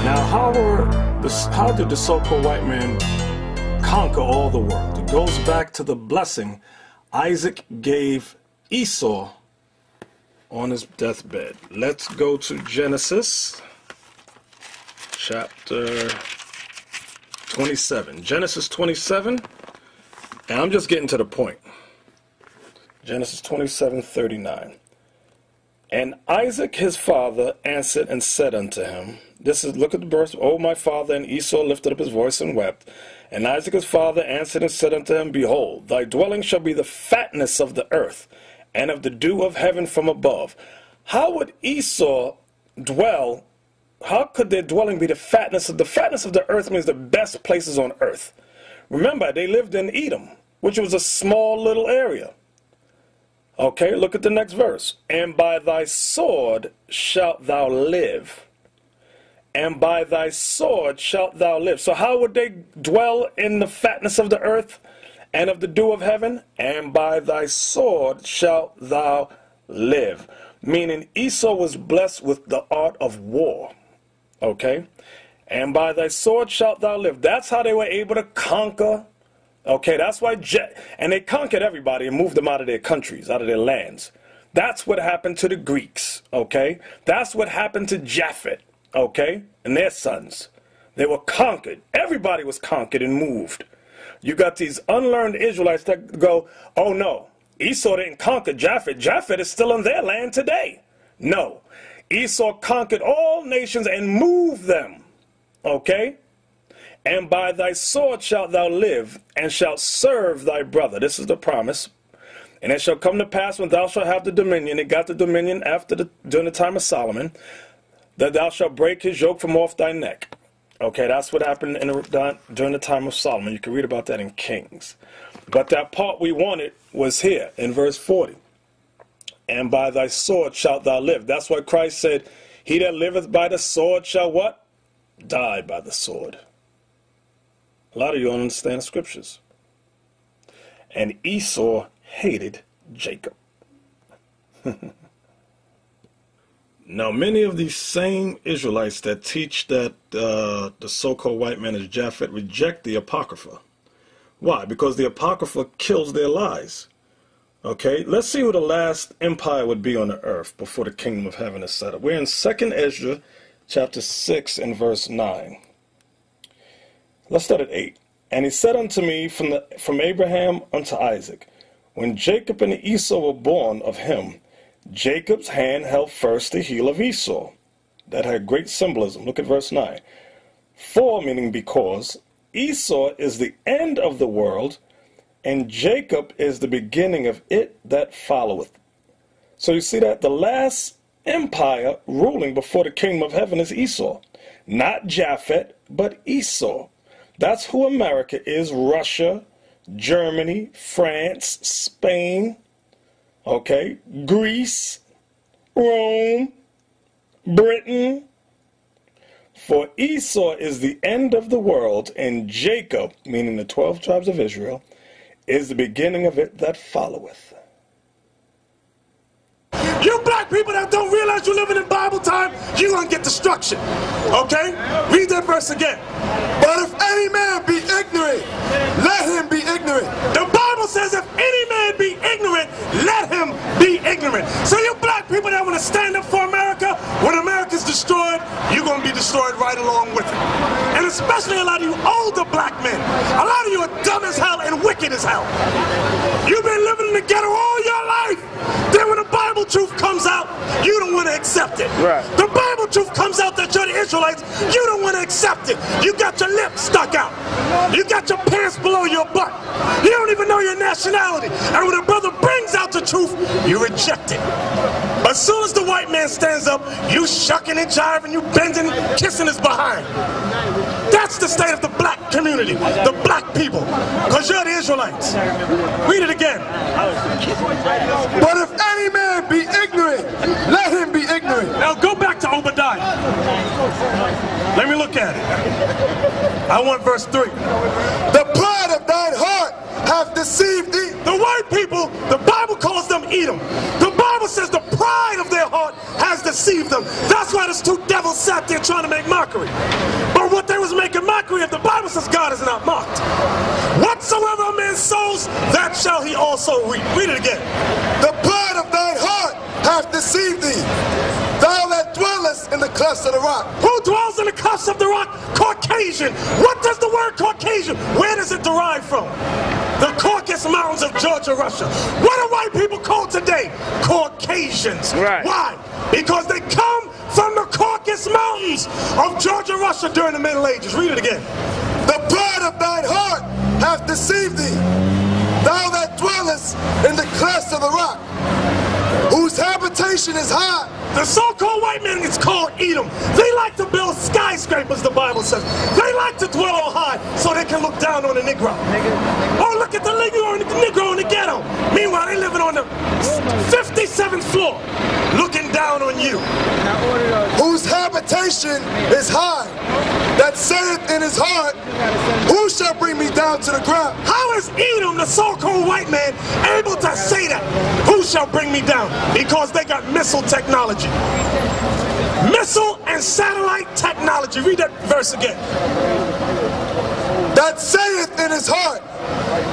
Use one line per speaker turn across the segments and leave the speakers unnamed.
Now, how did the so-called white man conquer all the world? It goes back to the blessing Isaac gave Esau on his deathbed. Let's go to Genesis chapter 27. Genesis 27, and I'm just getting to the point. Genesis 27:39. And Isaac his father answered and said unto him, look at the verse, O my father, and Esau lifted up his voice and wept. And Isaac his father answered and said unto him, Behold, thy dwelling shall be the fatness of the earth, and of the dew of heaven from above. How would Esau dwell? How could their dwelling be the fatness of the earth? Means the best places on earth. Remember, they lived in Edom, which was a small little area. Okay, look at the next verse. And by thy sword shalt thou live. And by thy sword shalt thou live. So how would they dwell in the fatness of the earth and of the dew of heaven? And by thy sword shalt thou live. Meaning Esau was blessed with the art of war. Okay? And by thy sword shalt thou live. That's how they were able to conquer. Okay, that's why, and they conquered everybody and moved them out of their countries, out of their lands. That's what happened to the Greeks, okay? That's what happened to Japhet, okay, and their sons. They were conquered. Everybody was conquered and moved. You got these unlearned Israelites that go, oh no, Esau didn't conquer Japhet. Japhet is still in their land today. No, Esau conquered all nations and moved them, okay? And by thy sword shalt thou live, and shalt serve thy brother. This is the promise. And it shall come to pass when thou shalt have the dominion, it got the dominion during the time of Solomon, that thou shalt break his yoke from off thy neck. Okay, that's what happened during the time of Solomon. You can read about that in Kings. But that part we wanted was here in verse 40. And by thy sword shalt thou live. That's why Christ said, he that liveth by the sword shall what? Die by the sword. A lot of you don't understand the scriptures. And Esau hated Jacob. Now, many of these same Israelites that teach that the so-called white man is Japhet reject the Apocrypha. Why? Because the Apocrypha kills their lies. Okay, let's see who the last empire would be on the earth before the kingdom of heaven is set up. We're in 2nd Ezra chapter 6 and verse 9. Let's start at 8. And he said unto me from Abraham unto Isaac, when Jacob and Esau were born of him, Jacob's hand held first the heel of Esau. That had great symbolism. Look at verse 9. For, meaning because, Esau is the end of the world, and Jacob is the beginning of it that followeth. So you see that the last empire ruling before the kingdom of heaven is Esau. Not Japhet, but Esau. That's who America is. Russia, Germany, France, Spain, okay, Greece, Rome, Britain. For Esau is the end of the world, and Jacob, meaning the 12 tribes of Israel, is the beginning of it that followeth.
You black people that don't realize you're living in Bible time, you're going to get destruction. Okay? Read that verse again.
But if any man be ignorant, let him be ignorant.
The Bible says if any man be ignorant, let him be ignorant. So you black people that want to stand up for America, when America's destroyed, you're going to be destroyed right along with it. And especially a lot of you older black men. A lot of you are dumb as hell and wicked as hell. You've been living in the ghetto all your life. Then when the Bible truth comes out, you don't want to accept it.
Right.
The Bible truth comes out that you're the Israelites, you don't want to accept it. You got your lips stuck out. You got your pants below your butt. You don't even know your nationality. And when a brother brings out the truth, you reject it. As soon as the white man stands up, you shucking and jiving, you bending, kissing his behind. That's the state of the black community, the black people, because you're the Israelites. Read it again.
But if any man be ignorant, let him be ignorant.
Now go back to Obadiah. Let me look at it. I want verse 3.
The pride of thine heart hath deceived thee.
The white people, the Bible calls them Edom. The Bible Bible says the pride of their heart has deceived them. That's why there's two devils sat there trying to make mockery. But what they was making mockery of, the Bible says God is not mocked. Whatsoever a man sows, that shall he also reap. Read it again.
The pride of thine heart hath deceived thee, thou that dwellest in the clefts of the rock.
Who dwells in the clefts of the rock? Caucasian. What does the word Caucasian, where does it derive from? The Caucasus Mountains of Georgia, Russia. What are white people called today? Caucasians.
Right.
Why? Because they come from the Caucasus Mountains of Georgia, Russia during the Middle Ages. Read it again.
The pride of thine heart hath deceived thee, thou that dwellest in the clefts of the rock, whose habitation is high.
The so-called white man is called Edom. They like to build skyscrapers, the Bible says. They like to dwell on high so they can look down on the Negro. Oh, look at the Negro in the ghetto. Meanwhile, they living on the 57th floor, looking down on you.
Whose habitation is high, that saith in his heart, who shall bring me down to the ground?
How is Edom, the so-called white man, able to say that? Who shall bring me down? Because they got missile technology. Missile and satellite technology. Read that verse again.
That saith in his heart,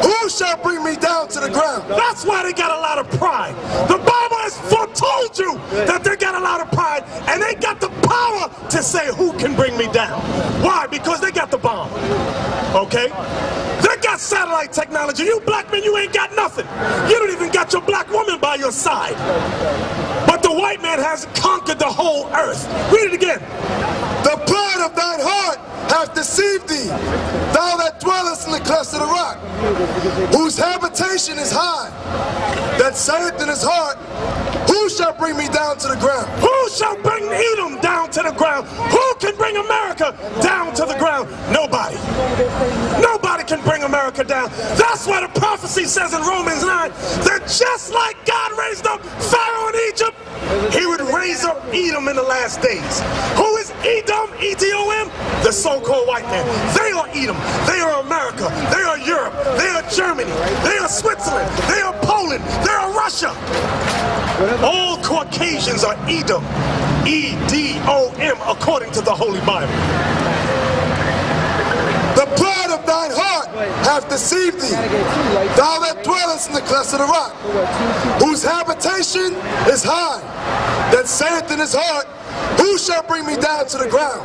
who shall bring me down to the ground?
That's why they got a lot of pride. The Bible has foretold you that they got a lot of pride, and they got the power to say who can bring me down. Why? Because they got the bomb. Okay? They got satellite technology. You black men, you ain't got nothing. You don't even got your black woman by your side. But the white man has conquered the whole earth. Read it again.
The pride of thine heart hath deceived thee, thou that dwellest in the clefts of the rock, whose habitation is high, that saith in his heart, who shall bring me down to the ground?
Who shall bring Edom down to the ground? Who can bring America down to the ground? Nobody. Nobody can bring America down. That's why the prophecy says in Romans 9 that just like God raised up Pharaoh in Egypt, he would raise up Edom in the last days. Who is Edom? E-D-O-M? The so-called white man. They are Edom. They are America. They are Europe. They are Germany. They are Switzerland. They are Poland. They are Russia. All Caucasians are Edom. E-D-O-M, according to the Holy Bible.
The pride of thine heart hath deceived thee, thou that dwellest in the clefts of the rock, whose habitation is high, that saith in his heart, who shall bring me down to the ground?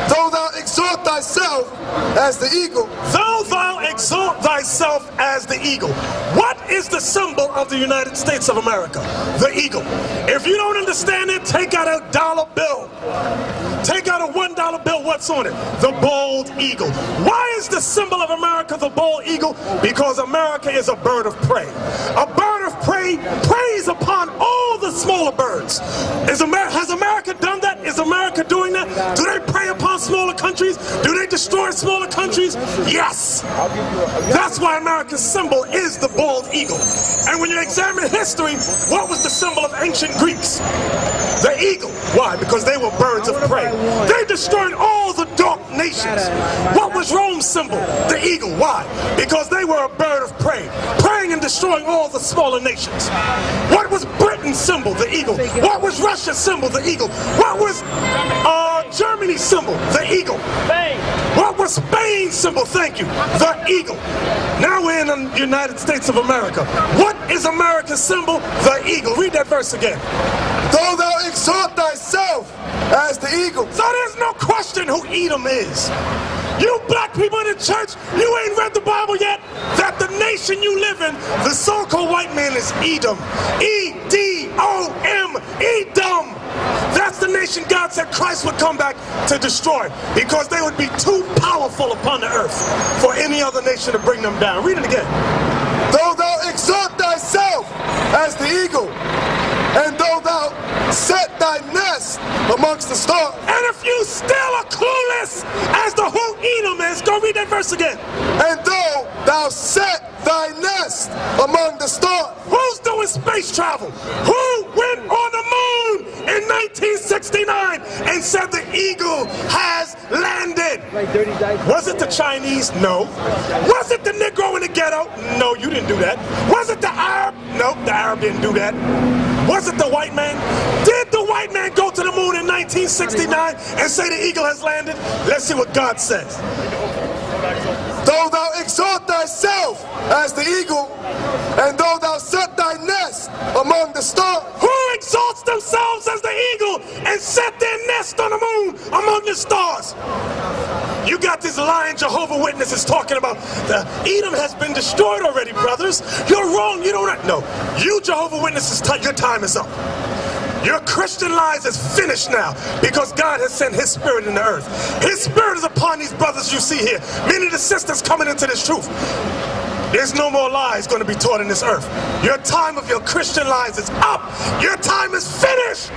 Though thou exalt thyself as the eagle.
Though thou exalt thyself as the eagle. What is the symbol of the United States of America? The eagle. If you don't understand it, take out a dollar bill. Take out a $1 bill. What's on it? The bald eagle. Why is the symbol of America the bald eagle? Because America is a bird of prey. A bird of prey preys upon all the smaller birds. Has America done that? Is America doing that? Do they prey upon smaller countries? Do they destroy smaller countries? Yes. That's why America's symbol is the bald eagle. And when you examine history, what was the symbol of ancient Greeks? The eagle. Why? Because they were birds of prey. They destroyed all the dark nations. What was Rome's symbol? The eagle. Why? Because they were a bird of prey, preying and destroying all the smaller nations. What was Britain's symbol? The eagle. What was Russia's symbol? The eagle. What was Germany's symbol? The eagle. What was Spain's symbol? Thank you. The eagle. Now we're in the United States of America. What is America's symbol? The eagle. Read that verse again.
Though thou exalt thyself as the eagle.
So there's no question who Edom is. You black people in the church, you ain't read the Bible yet? That the nation you live in, the so-called white man is Edom. E-D-O-M. Edom. That's the nation God said Christ would come back to destroy, because they would be too powerful upon the earth for any other nation to bring them down. Read it again.
Though thou exalt thyself as the eagle, and though thou set thy nest amongst the stars.
And if you still are clueless as to who Edom is, go read that verse again.
And though thou set thy nest among the stars.
Who's doing space travel? Who went on the moon in 1969 and and said the eagle has landed. Was it the Chinese? No. Was it the Negro in the ghetto? No, you didn't do that. Was it the Arab? Nope, the Arab didn't do that. Was it the white man? Did the white man go to the moon in 1969 and say the eagle has landed? Let's see what God says.
Though thou exalt thyself as the eagle, and though thou set thy nest among the stars.
Who exalts themselves as the eagle and set their nest on the moon among the stars? You got these lying Jehovah Witnesses talking about the Edom has been destroyed already, brothers. You're wrong. You don't know. You Jehovah Witnesses, your time is up. Your Christian lies is finished now because God has sent his spirit in the earth. His spirit is upon these brothers you see here. Many of the sisters coming into this truth. There's no more lies going to be taught in this earth. Your time of your Christian lies is up. Your time is finished.